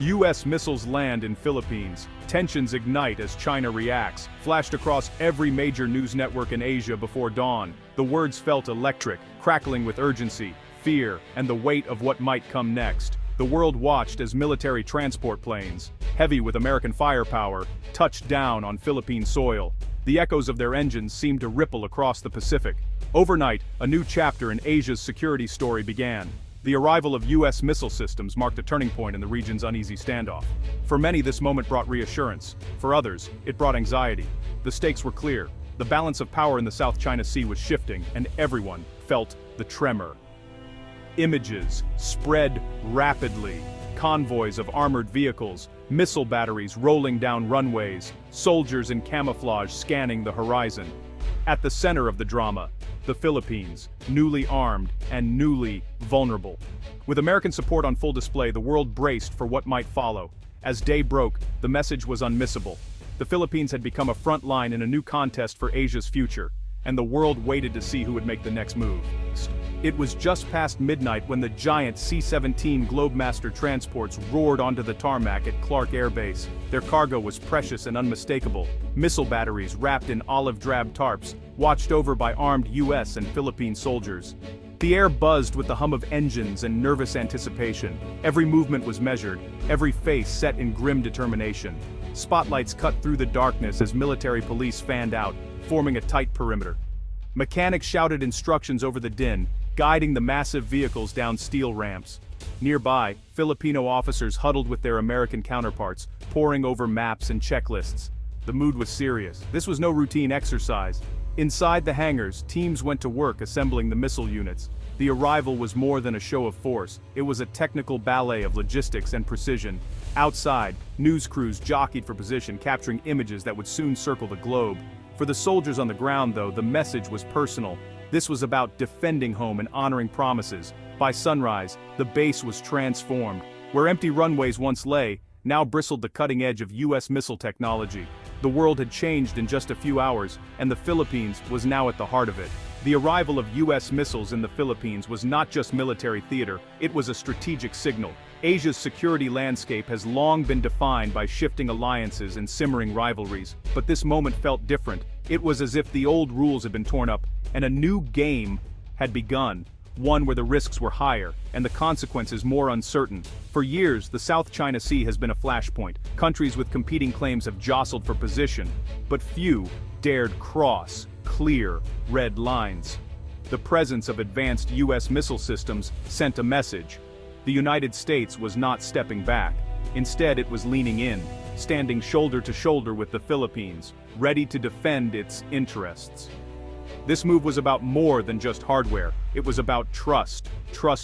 U.S. missiles land in Philippines. Tensions ignite as China reacts. Flashed across every major news network in Asia before dawn. The words felt electric, crackling with urgency, fear, and the weight of what might come next. The world watched as military transport planes, heavy with American firepower, touched down on Philippine soil. The echoes of their engines seemed to ripple across the Pacific. Overnight, a new chapter in Asia's security story began. The arrival of U.S. missile systems marked a turning point in the region's uneasy standoff. For many, this moment brought reassurance. For others, it brought anxiety. The stakes were clear. The balance of power in the South China Sea was shifting, and everyone felt the tremor. Images spread rapidly. Convoys of armored vehicles, missile batteries rolling down runways, soldiers in camouflage scanning the horizon. At the center of the drama, the Philippines, newly armed and newly vulnerable. With American support on full display, the world braced for what might follow. As day broke, the message was unmissable. The Philippines had become a front line in a new contest for Asia's future, and the world waited to see who would make the next move. It was just past midnight when the giant C-17 Globemaster transports roared onto the tarmac at Clark Air Base. Their cargo was precious and unmistakable. Missile batteries wrapped in olive-drab tarps, watched over by armed U.S. and Philippine soldiers. The air buzzed with the hum of engines and nervous anticipation. Every movement was measured, every face set in grim determination. Spotlights cut through the darkness as military police fanned out, forming a tight perimeter. Mechanics shouted instructions over the din, guiding the massive vehicles down steel ramps. Nearby, Filipino officers huddled with their American counterparts, poring over maps and checklists. The mood was serious. This was no routine exercise. Inside the hangars, teams went to work assembling the missile units. The arrival was more than a show of force. It was a technical ballet of logistics and precision. Outside, news crews jockeyed for position, capturing images that would soon circle the globe. For the soldiers on the ground, though, the message was personal. This was about defending home and honoring promises. By sunrise, the base was transformed. Where empty runways once lay, now bristled the cutting edge of U.S. missile technology. The world had changed in just a few hours, and the Philippines was now at the heart of it. The arrival of U.S. missiles in the Philippines was not just military theater, it was a strategic signal. Asia's security landscape has long been defined by shifting alliances and simmering rivalries, but this moment felt different. It was as if the old rules had been torn up, and a new game had begun, one where the risks were higher, and the consequences more uncertain. For years, the South China Sea has been a flashpoint. Countries with competing claims have jostled for position, but few dared cross clear red lines. The presence of advanced U.S. missile systems sent a message. The United States was not stepping back. Instead, it was leaning in, standing shoulder to shoulder with the Philippines, ready to defend its interests. This move was about more than just hardware. It was about trust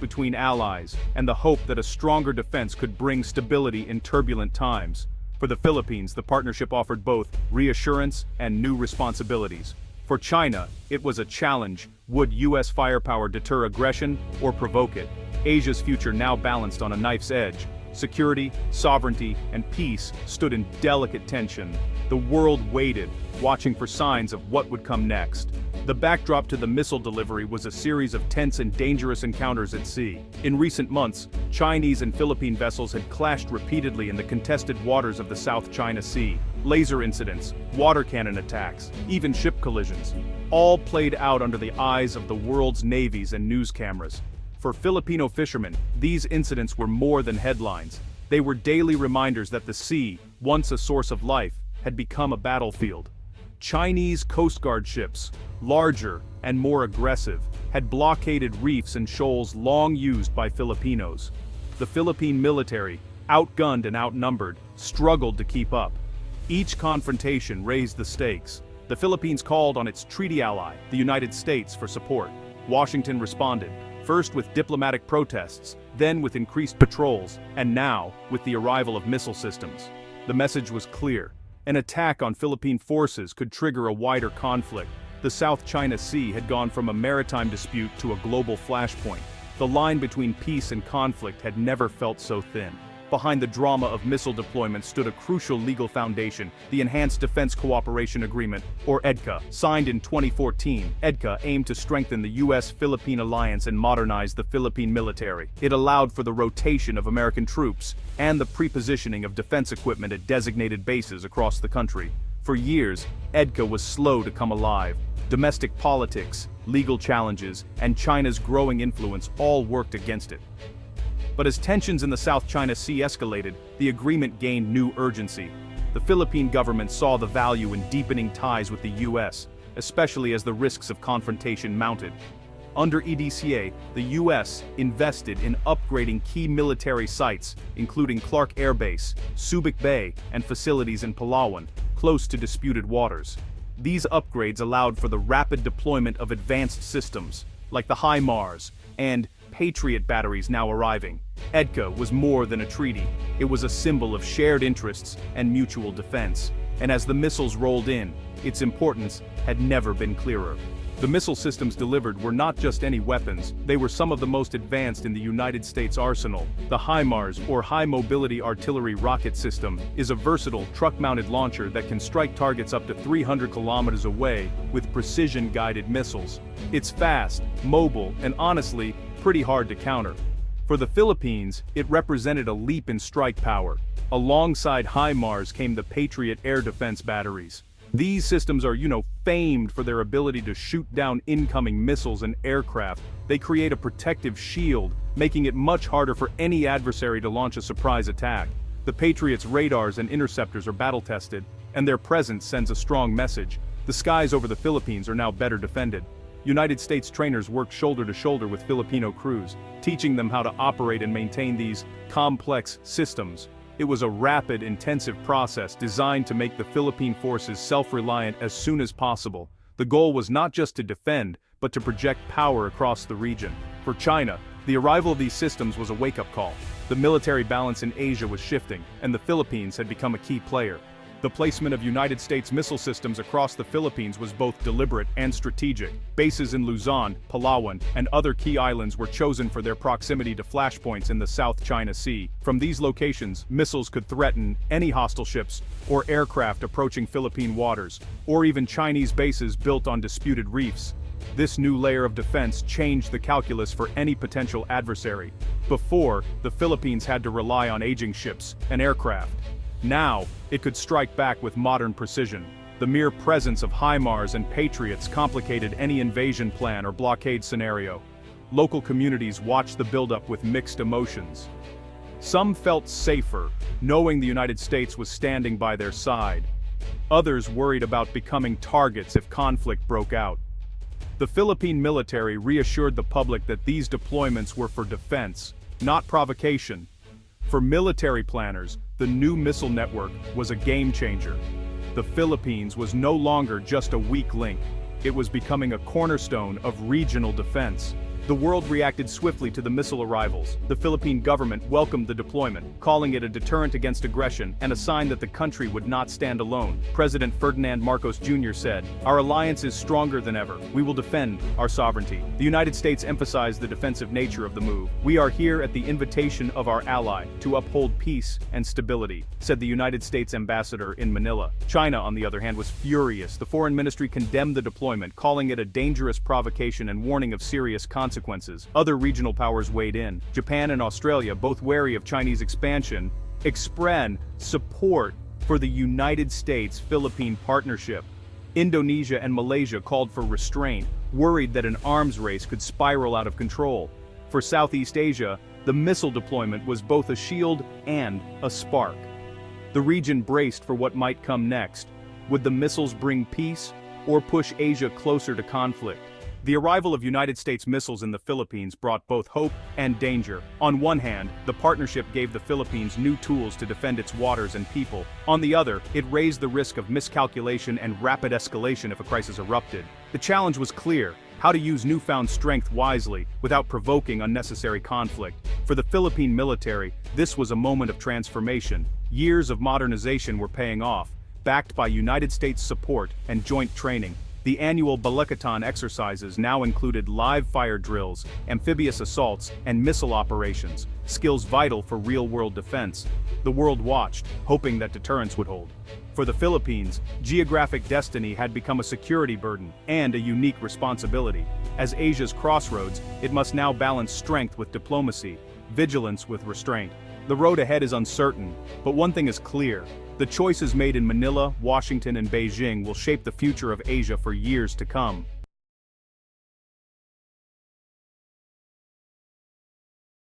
between allies, and the hope that a stronger defense could bring stability in turbulent times. For the Philippines, the partnership offered both reassurance and new responsibilities. For China, it was a challenge. Would U.S. firepower deter aggression or provoke it? Asia's future now balanced on a knife's edge. Security, sovereignty, and peace stood in delicate tension. The world waited, watching for signs of what would come next. The backdrop to the missile delivery was a series of tense and dangerous encounters at sea. In recent months, Chinese and Philippine vessels had clashed repeatedly in the contested waters of the South China Sea. Laser incidents, water cannon attacks, even ship collisions, all played out under the eyes of the world's navies and news cameras. For Filipino fishermen, these incidents were more than headlines. They were daily reminders that the sea, once a source of life, had become a battlefield. Chinese Coast Guard ships, larger and more aggressive, had blockaded reefs and shoals long used by Filipinos. The Philippine military, outgunned and outnumbered, struggled to keep up. Each confrontation raised the stakes. The Philippines called on its treaty ally, the United States, for support. Washington responded, first with diplomatic protests, then with increased patrols, and now with the arrival of missile systems. The message was clear. An attack on Philippine forces could trigger a wider conflict. The South China Sea had gone from a maritime dispute to a global flashpoint. The line between peace and conflict had never felt so thin. behind the drama of missile deployment stood a crucial legal foundation, the Enhanced Defense Cooperation Agreement, or EDCA. Signed in 2014, EDCA aimed to strengthen the U.S.-Philippine alliance and modernize the Philippine military. It allowed for the rotation of American troops and the pre-positioning of defense equipment at designated bases across the country. For years, EDCA was slow to come alive. Domestic politics, legal challenges, and China's growing influence all worked against it. But as tensions in the South China Sea escalated, the agreement gained new urgency. The Philippine government saw the value in deepening ties with the U.S., especially as the risks of confrontation mounted. Under EDCA, the U.S. invested in upgrading key military sites, including Clark Air Base, Subic Bay, and facilities in Palawan, close to disputed waters. These upgrades allowed for the rapid deployment of advanced systems, like the HIMARS and Patriot batteries now arriving. EDCA was more than a treaty. It was a symbol of shared interests and mutual defense. And as the missiles rolled in, its importance had never been clearer. The missile systems delivered were not just any weapons, they were some of the most advanced in the United States arsenal. The HIMARS, or High Mobility Artillery Rocket System, is a versatile truck-mounted launcher that can strike targets up to 300 kilometers away with precision-guided missiles. It's fast, mobile, and honestly, pretty hard to counter. For the Philippines, it represented a leap in strike power. Alongside HIMARS came the Patriot air defense batteries. These systems are, famed for their ability to shoot down incoming missiles and aircraft. They create a protective shield, making it much harder for any adversary to launch a surprise attack. The Patriots' radars and interceptors are battle-tested, and their presence sends a strong message. The skies over the Philippines are now better defended. United States trainers work shoulder to shoulder with Filipino crews, teaching them how to operate and maintain these complex systems. It was a rapid, intensive process designed to make the Philippine forces self-reliant as soon as possible. The goal was not just to defend, but to project power across the region. For China, the arrival of these systems was a wake-up call. The military balance in Asia was shifting, and the Philippines had become a key player. The placement of United States missile systems across the Philippines was both deliberate and strategic. Bases in Luzon, Palawan, and other key islands were chosen for their proximity to flashpoints in the South China Sea. From these locations, missiles could threaten any hostile ships or aircraft approaching Philippine waters, or even Chinese bases built on disputed reefs. This new layer of defense changed the calculus for any potential adversary. Before, the Philippines had to rely on aging ships and aircraft. Now, it could strike back with modern precision. The mere presence of HIMARS and Patriots complicated any invasion plan or blockade scenario. Local communities watched the buildup with mixed emotions. Some felt safer, knowing the United States was standing by their side. Others worried about becoming targets if conflict broke out. The Philippine military reassured the public that these deployments were for defense, not provocation. For military planners, the new missile network was a game-changer. The Philippines was no longer just a weak link. It was becoming a cornerstone of regional defense. The world reacted swiftly to the missile arrivals. The Philippine government welcomed the deployment, calling it a deterrent against aggression and a sign that the country would not stand alone. President Ferdinand Marcos Jr. said, "Our alliance is stronger than ever. We will defend our sovereignty." The United States emphasized the defensive nature of the move. "We are here at the invitation of our ally to uphold peace and stability," said the United States ambassador in Manila. China, on the other hand, was furious. The foreign ministry condemned the deployment, calling it a dangerous provocation and warning of serious consequences. Other regional powers weighed in. Japan and Australia, both wary of Chinese expansion, expressed support for the United States-Philippine partnership. Indonesia and Malaysia called for restraint, worried that an arms race could spiral out of control. For Southeast Asia, the missile deployment was both a shield and a spark. The region braced for what might come next. Would the missiles bring peace or push Asia closer to conflict? The arrival of United States missiles in the Philippines brought both hope and danger. On one hand, the partnership gave the Philippines new tools to defend its waters and people. On the other, it raised the risk of miscalculation and rapid escalation if a crisis erupted. The challenge was clear: how to use newfound strength wisely without provoking unnecessary conflict. For the Philippine military, this was a moment of transformation. Years of modernization were paying off, backed by United States support and joint training. The annual Balikatan exercises now included live fire drills, amphibious assaults, and missile operations, skills vital for real-world defense. The world watched, hoping that deterrence would hold. For the Philippines, geographic destiny had become a security burden and a unique responsibility. As Asia's crossroads, it must now balance strength with diplomacy, vigilance with restraint. The road ahead is uncertain, but one thing is clear. The choices made in Manila, Washington, and Beijing will shape the future of Asia for years to come.